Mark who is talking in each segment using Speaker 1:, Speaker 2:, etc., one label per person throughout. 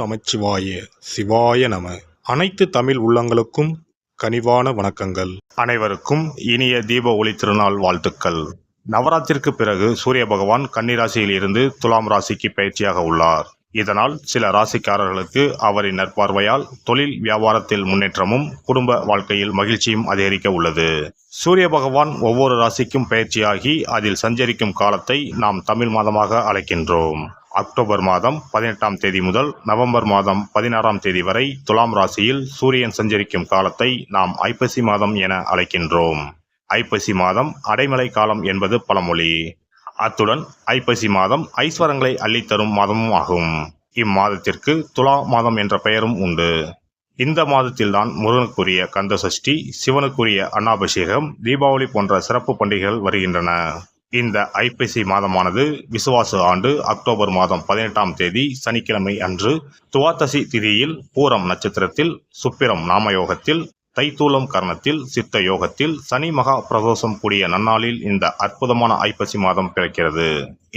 Speaker 1: நமச்சிவாய சிவாய நம. அனைத்து தமிழ் உள்ளங்களுக்கும் கனிவான வணக்கங்கள். அனைவருக்கும் இனிய தீப ஒளி திருநாள் வாழ்த்துக்கள். நவராத்திற்கு பிறகு சூரிய பகவான் கன்னி ராசியில் இருந்து துலாம் ராசிக்கு பயிற்சியாக உள்ளார். இதனால் சில ராசிக்காரர்களுக்கு அவரின் நற்பார்வையால் தொழில் வியாபாரத்தில் முன்னேற்றமும் குடும்ப வாழ்க்கையில் மகிழ்ச்சியும் அதிகரிக்க உள்ளது. சூரிய பகவான் ஒவ்வொரு ராசிக்கும் பயிற்சியாகி அதில் சஞ்சரிக்கும் காலத்தை நாம் தமிழ் மாதமாக அழைக்கின்றோம். அக்டோபர் மாதம் 18ஆம் தேதி முதல் நவம்பர் மாதம் 16ஆம் தேதி வரை துலாம் ராசியில் சூரியன் சஞ்சரிக்கும் காலத்தை நாம் ஐப்பசி மாதம் என அழைக்கின்றோம். ஐப்பசி மாதம் அடைமழை காலம் என்பது பழமொழி. அத்துடன் ஐப்பசி மாதம் ஐஸ்வரங்களை அள்ளித்தரும் மாதமும் ஆகும். இம்மாதத்திற்கு துலா மாதம் என்ற பெயரும் உண்டு. இந்த மாதத்தில்தான் முருகனுக்குரிய கந்த சஷ்டி, சிவனுக்குரிய அன்னாபிஷேகம், தீபாவளி போன்ற சிறப்பு பண்டிகைகள் வருகின்றன. இந்த ஐப்பசி மாதமானது விசுவாச ஆண்டு அக்டோபர் மாதம் 18ஆம் தேதி சனிக்கிழமை அன்று துவாதசி திதியில் பூரம் நட்சத்திரத்தில் சுப்பிரம் நாமயோகத்தில் தைத்தூலம் கரணத்தில் சித்த யோகத்தில் சனி மகா பிரதோஷம் கூடிய நன்னாளில் இந்த அற்புதமான ஐப்பசி மாதம் பிறக்கிறது.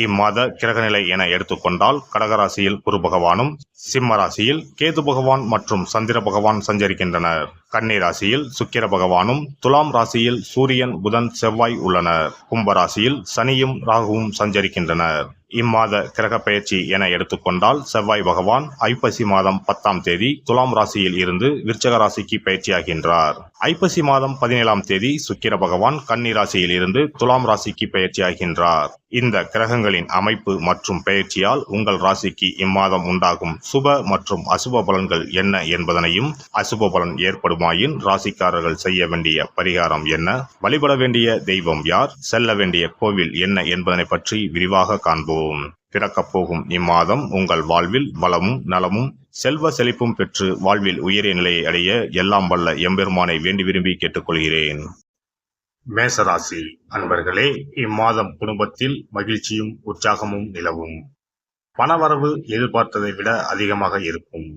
Speaker 1: இம்மாத கிரகநிலை என எடுத்துக்கொண்டால் கடகராசியில் குரு பகவானும், சிம்ம ராசியில் கேது பகவான் மற்றும் சந்திர பகவான் சஞ்சரிக்கின்றனர். கன்னி ராசியில் சுக்கிர பகவானும், துலாம் ராசியில் சூரியன், புதன், செவ்வாய் உள்ளனர். கும்ப ராசியில் சனியும் ராகுவும் சஞ்சரிக்கின்றனர். இம்மாத கிரக பெயர்ச்சி என எடுத்துக்கொண்டால் செவ்வாய் பகவான் ஐப்பசி மாதம் 10ஆம் தேதி துலாம் ராசியில் இருந்து விருச்சக ராசிக்கு பயிற்சியாகின்றார். ஐப்பசி மாதம் 17ஆம் தேதி சுக்கிர பகவான் கன்னி ராசியில் இருந்து துலாம் ராசிக்கு பயிற்சியாகின்றார். இந்த கிரகங்களின் அமைப்பு மற்றும் பெயர்ச்சியால் உங்கள் ராசிக்கு இம்மாதம் உண்டாகும் சுப மற்றும் அசுப பலன்கள் என்ன என்பதனையும், அசுப பலன் ஏற்படுமாயின் ராசிக்காரர்கள் செய்ய வேண்டிய பரிகாரம் என்ன, வழிபட வேண்டிய தெய்வம் யார், செல்ல வேண்டிய கோவில் என்ன என்பதனை பற்றி விரிவாக காண்போம். பிறக்கப் போகும் இம்மாதம் உங்கள் வாழ்வில் வளமும் நலமும் செல்வ செழிப்பும் பெற்று வாழ்வில் உயரிய நிலையை அடைய எல்லாம் வல்ல எம்பெருமானை வேண்டி விரும்பி கேட்டுக்கொள்கிறேன். மேசராசி அன்பர்களே, இம்மாதம் குடும்பத்தில் மகிழ்ச்சியும் உற்சாகமும் நிலவும். பணவரவு எதிர்பார்த்ததை விட அதிகமாக இருக்கும்.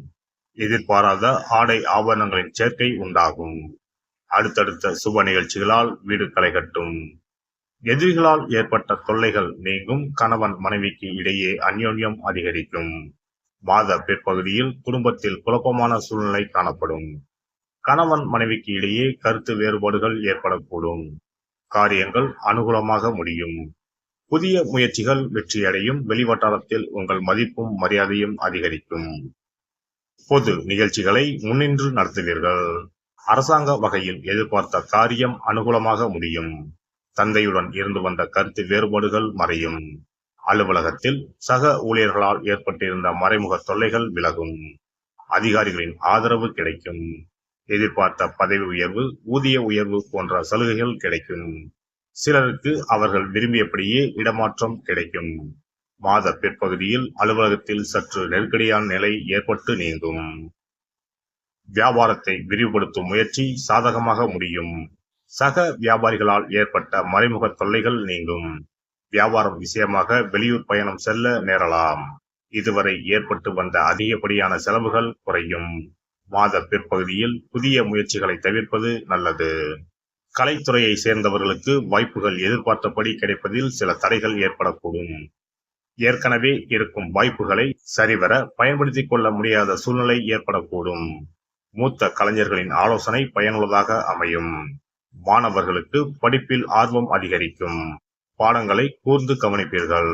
Speaker 1: எதிர்பாராத ஆடை ஆபரணங்களின் சேர்க்கை உண்டாகும். அடுத்தடுத்த சுப நிகழ்ச்சிகளால் வீடு களை கட்டும். எதிரிகளால் ஏற்பட்ட தொல்லைகள் நீங்கும். கணவன் மனைவிக்கு இடையே அந்யோன்யம் அதிகரிக்கும். மாத பிற்பகுதியில் குடும்பத்தில் குழப்பமான சூழ்நிலை காணப்படும். கணவன் மனைவிக்கு இடையே கருத்து வேறுபாடுகள் ஏற்படக்கூடும். காரியங்கள் அனுகூலமாக முடியும். புதிய முயற்சிகள் வெற்றியடையும். வெளிவட்டாரத்தில் உங்கள் மதிப்பும் மரியாதையும் அதிகரிக்கும். பொது நிகழ்ச்சிகளை முன்னின்று நடத்துவீர்கள். அரசாங்க வகையில் எதிர்பார்த்த காரியம் அனுகூலமாக முடியும். தந்தையுடன் இருந்து வந்த கருத்து வேறுபாடுகள் மறையும். அலுவலகத்தில் சக ஊழியர்களால் ஏற்பட்டிருந்த மறைமுக தொல்லைகள் விலகும். அதிகாரிகளின் ஆதரவு கிடைக்கும். எதிர்பார்த்த பதவி உயர்வு, ஊதிய உயர்வு போன்ற சலுகைகள் கிடைக்கும். சிலருக்கு அவர்கள் விரும்பியபடியே இடமாற்றம் கிடைக்கும். மாத பிற்பகுதியில் அலுவலகத்தில் சற்று நெருக்கடியான நிலை ஏற்பட்டு நீங்கும். வியாபாரத்தை விரிவுபடுத்தும் முயற்சி சாதகமாக முடியும். சக வியாபாரிகளால் ஏற்பட்ட மறைமுக தொல்லைகள் நீங்கும். வியாபாரம் விஷயமாக வெளியூர் பயணம் செல்ல நேரலாம். இதுவரை ஏற்பட்டு வந்த அதிகப்படியான செலவுகள் குறையும். மாத பிற்பகுதியில் புதிய முயற்சிகளை தவிர்ப்பது நல்லது. கலைத்துறையை சேர்ந்தவர்களுக்கு வாய்ப்புகள் எதிர்பார்த்தபடி கிடைப்பதில் சில தடைகள் ஏற்படக்கூடும். ஏற்கனவே இருக்கும் வாய்ப்புகளை சரிவர பயன்படுத்திக் கொள்ள முடியாத சூழ்நிலை ஏற்படக்கூடும். மூத்த கலைஞர்களின் ஆலோசனை பயனுள்ளதாக அமையும். மாணவர்களுக்கு படிப்பில் ஆர்வம் அதிகரிக்கும். பாடங்களை கூர்ந்து கவனிப்பீர்கள்.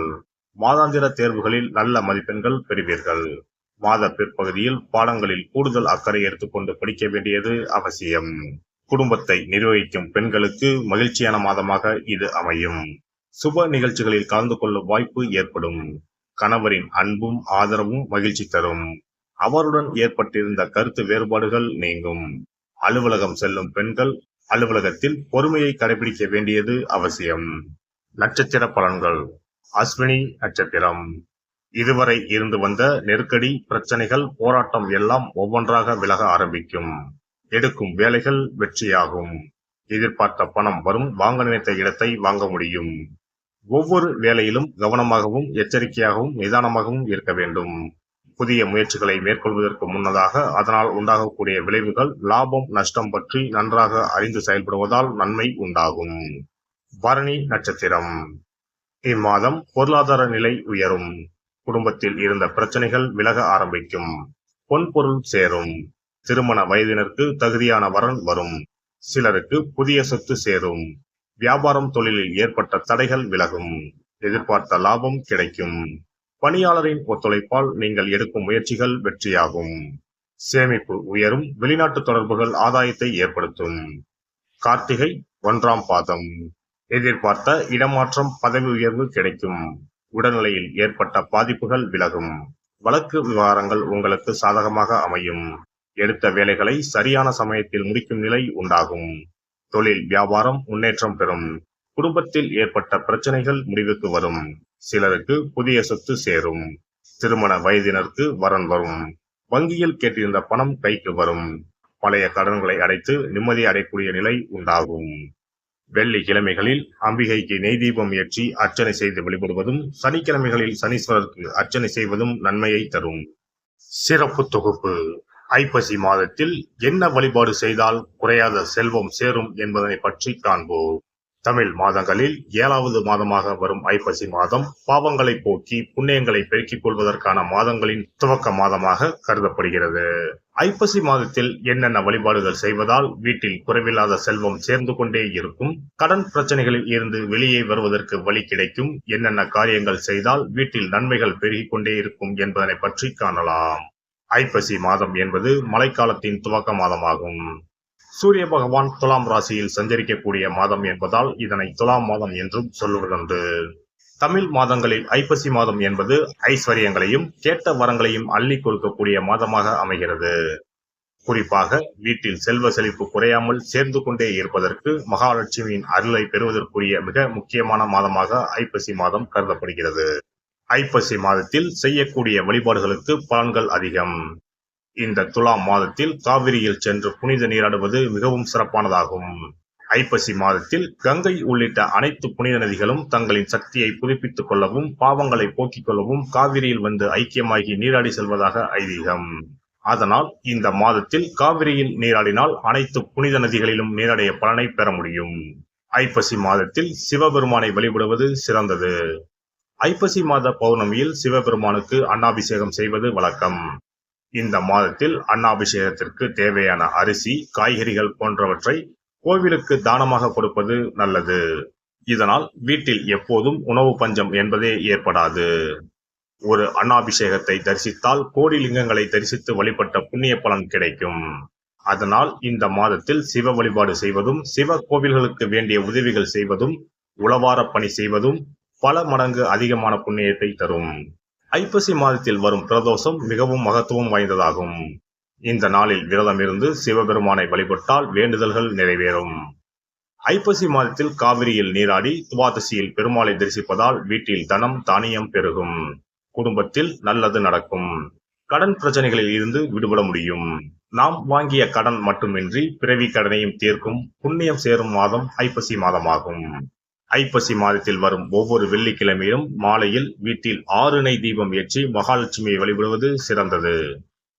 Speaker 1: மாதாந்திர தேர்வுகளில் நல்ல மதிப்பெண்கள் பெறுவீர்கள். மாத பிற்பகுதியில் பாடங்களில் கூடுதல் அக்கறை எடுத்துக்கொண்டு படிக்க வேண்டியது அவசியம். குடும்பத்தை நிர்வகிக்கும் பெண்களுக்கு மகிழ்ச்சியான மாதமாக இது அமையும். சுப நிகழ்ச்சிகளில் கலந்து கொள்ளும் வாய்ப்பு ஏற்படும். கணவரின் அன்பும் ஆதரவும் மகிழ்ச்சி தரும். அவருடன் ஏற்பட்டிருந்த கருத்து வேறுபாடுகள் நீங்கும். அலுவலகம் செல்லும் பெண்கள் அலுவலகத்தில் பொறுமையை கடைபிடிக்க வேண்டியது அவசியம். நட்சத்திர பலன்கள். அஸ்வினி நட்சத்திரம். இதுவரை இருந்து வந்த நெருக்கடி, பிரச்சனைகள், போராட்டம் எல்லாம் ஒவ்வொன்றாக விலக ஆரம்பிக்கும். எடுக்கும் வேலைகள் வெற்றியாகும். எதிர்பார்த்த பணம் வரும். வாங்க நினைத்த இடத்தை வாங்க முடியும். ஒவ்வொரு வேலையிலும் கவனமாகவும் எச்சரிக்கையாகவும் நிதானமாகவும் இருக்க வேண்டும். புதிய முயற்சிகளை மேற்கொள்வதற்கு முன்னதாக அதனால் உண்டாகக்கூடிய விளைவுகள், லாபம் நஷ்டம் பற்றி நன்றாக அறிந்து செயல்படுவதால் நன்மை உண்டாகும். பரணி நட்சத்திரம். இம்மாதம் பொருளாதார நிலை உயரும். குடும்பத்தில் இருந்த பிரச்சனைகள் விலக ஆரம்பிக்கும். பொன்பொருள் சேரும். திருமண வயதினருக்கு தகுதியான வரன் வரும். சிலருக்கு புதிய சொத்து சேரும். வியாபாரம் தொழிலில் ஏற்பட்ட தடைகள் விலகும். எதிர்பார்த்த லாபம் கிடைக்கும். பணியாளரின் ஒத்துழைப்பால் நீங்கள் எடுக்கும் முயற்சிகள் வெற்றியாகும். சேமிப்பு உயரும். வெளிநாட்டு தொடர்புகள் ஆதாயத்தை ஏற்படுத்தும். கார்த்திகை 1ஆம் பாதம். எதிர்பார்த்த இடமாற்றம், பதவி உயர்வு கிடைக்கும். உடல்நிலையில் ஏற்பட்ட பாதிப்புகள் விலகும். வழக்கு விவகாரங்கள் உங்களுக்கு சாதகமாக அமையும். எடுத்த வேலைகளை சரியான சமயத்தில் முடிக்கும் நிலை உண்டாகும். தொழில் வியாபாரம் முன்னேற்றம் பெறும். குடும்பத்தில் ஏற்பட்ட பிரச்சனைகள் முடிவுக்கு வரும். சிலருக்கு புதிய சொத்து சேரும். திருமண வயதினருக்கு வரன் வரும். வங்கியில் கேட்டிருந்த பணம் கைக்கு வரும். பழைய கடன்களை அடைத்து நிம்மதி அடையக்கூடிய நிலை உண்டாகும். வெள்ளிக்கிழமைகளில் அம்பிகைக்கு நெய் தீபம் ஏற்றி அர்ச்சனை செய்து வழிபடுவதும், சனிக்கிழமைகளில் சனீஸ்வரருக்கு அர்ச்சனை செய்வதும் நன்மையை தரும். சிறப்பு தொகுப்பு. ஐப்பசி மாதத்தில் என்ன வழிபாடு செய்தால் குறையாத செல்வம் சேரும் என்பதனை பற்றி காண்போம். தமிழ் மாதங்களில் 7வது மாதமாக வரும் ஐப்பசி மாதம் பாவங்களை போக்கி புண்ணியங்களை பெருக்கிக் கொள்வதற்கான மாதங்களின் துவக்க மாதமாக கருதப்படுகிறது. ஐப்பசி மாதத்தில் என்னென்ன வழிபாடுகள் செய்வதால் வீட்டில் குறைவில்லாத செல்வம் சேர்ந்து கொண்டே இருக்கும், கடன் பிரச்சனைகளில் இருந்து வெளியே வருவதற்கு வழி கிடைக்கும், என்னென்ன காரியங்கள் செய்தால் வீட்டில் நன்மைகள் பெருகிக் கொண்டே இருக்கும் என்பதனை பற்றி காணலாம். ஐப்பசி மாதம் என்பது மழைக்காலத்தின் துவக்க மாதமாகும். சூரிய பகவான் துலாம் ராசியில் சஞ்சரிக்கக்கூடிய மாதம் என்பதால் இதனை துலாம் மாதம் என்றும் சொல்லுவதுண்டு. தமிழ் மாதங்களில் ஐப்பசி மாதம் என்பது ஐஸ்வர்யங்களையும் கேட்ட வரங்களையும் அள்ளி கொடுக்கக்கூடிய மாதமாக அமைகிறது. குறிப்பாக வீட்டில் செல்வ செழிப்பு குறையாமல் சேர்ந்து கொண்டே இருப்பதற்கு மகாலட்சுமியின் அருளை பெறுவதற்குரிய மிக முக்கியமான மாதமாக ஐப்பசி மாதம் கருதப்படுகிறது. ஐப்பசி மாதத்தில் செய்யக்கூடிய வழிபாடுகளுக்கு பலன்கள் அதிகம். இந்த துலாம் மாதத்தில் காவிரியில் சென்று புனித நீராடுவது மிகவும் சிறப்பானதாகும். ஐப்பசி மாதத்தில் கங்கை உள்ளிட்ட அனைத்து புனித நதிகளும் தங்களின் சக்தியை புதுப்பித்துக் கொள்ளவும், பாவங்களை போக்கிக் கொள்ளவும் காவிரியில் வந்து ஐக்கியமாகி நீராடி செல்வதாக ஐதீகம். அதனால் இந்த மாதத்தில் காவிரியில் நீராடினால் அனைத்து புனித நதிகளிலும் நீராடிய பலனை பெற முடியும். ஐப்பசி மாதத்தில் சிவபெருமானை வழிபடுவது சிறந்தது. ஐப்பசி மாத பௌர்ணமியில் சிவபெருமானுக்கு அன்னாபிஷேகம் செய்வது வழக்கம். இந்த மாதத்தில் அன்னாபிஷேகத்திற்கு தேவையான அரிசி, காய்கறிகள் போன்றவற்றை கோவிலுக்கு தானமாக கொடுப்பது நல்லது. இதனால் வீட்டில் எப்போதும் உணவு பஞ்சம் என்பதே ஏற்படாது. ஒரு அன்னாபிஷேகத்தை தரிசித்தால் கோடி லிங்கங்களை தரிசித்து வழிபட்ட புண்ணிய பலன் கிடைக்கும். அதனால் இந்த மாதத்தில் சிவ வழிபாடு செய்வதும், சிவ கோவில்களுக்கு வேண்டிய உதவிகள் செய்வதும், உளவார பணி செய்வதும் பல மடங்கு அதிகமான புண்ணியத்தை தரும். ஐப்பசி மாதத்தில் வரும் பிரதோஷம் மிகவும் மகத்துவம் வாய்ந்ததாகும். இந்த நாளில் விரதம் இருந்து சிவபெருமானை வழிபட்டால் வேண்டுதல்கள் நிறைவேறும். ஐப்பசி மாதத்தில் காவிரியில் நீராடி துவாதசியில் பெருமாளை தரிசிப்பதால் வீட்டில் தனம் தானியம் பெருகும். குடும்பத்தில் நல்லது நடக்கும். கடன் பிரச்சனைகளில் இருந்து விடுபட முடியும். நாம் வாங்கிய கடன் மட்டுமின்றி பிறவி கடனையும் தீர்க்கும் புண்ணியம் சேரும் மாதம் ஐப்பசி மாதமாகும். ஐப்பசி மாதத்தில் வரும் ஒவ்வொரு வெள்ளிக்கிழமையிலும் மாலையில் வீட்டில் 6 நெய் தீபம் ஏற்றி மகாலட்சுமியை வழிபடுவது சிறந்தது.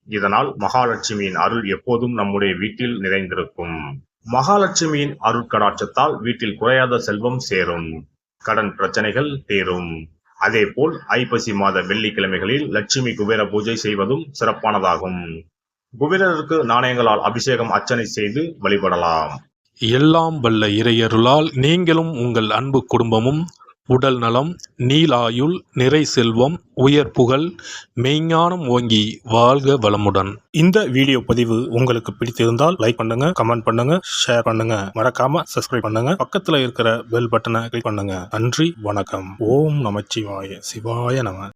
Speaker 1: இதனால் மகாலட்சுமியின் அருள் எப்போதும் நம்முடைய வீட்டில் நிறைந்திருக்கும். மகாலட்சுமியின் அருட்கடாட்சத்தால் வீட்டில் குறையாத செல்வம் சேரும். கடன் பிரச்சனைகள் தீரும். அதேபோல் ஐப்பசி மாத வெள்ளிக்கிழமைகளில் லட்சுமி குபேர பூஜை செய்வதும் சிறப்பானதாகும். குபேரருக்கு நாணயங்களால் அபிஷேகம் அர்ச்சனை செய்து வழிபடலாம்.
Speaker 2: எல்லாம் வல்ல இறையருளால் நீங்களும் உங்கள் அன்பு குடும்பமும் உடல் நலம், நீலாயுள், நிறை செல்வம், உயர் புகழ், மெய்ஞானம் ஓங்கி வாழ்க வளமுடன்.
Speaker 3: இந்த வீடியோ பதிவு உங்களுக்கு பிடித்திருந்தால் லைக் பண்ணுங்க, கமெண்ட் பண்ணுங்க, ஷேர் பண்ணுங்க, மறக்காம சப்ஸ்கிரைப் பண்ணுங்க, பக்கத்துல இருக்கிற பெல் பட்டனை கிளிக் பண்ணுங்க. நன்றி, வணக்கம். ஓம் நமச்சிவாய. சிவாய நம.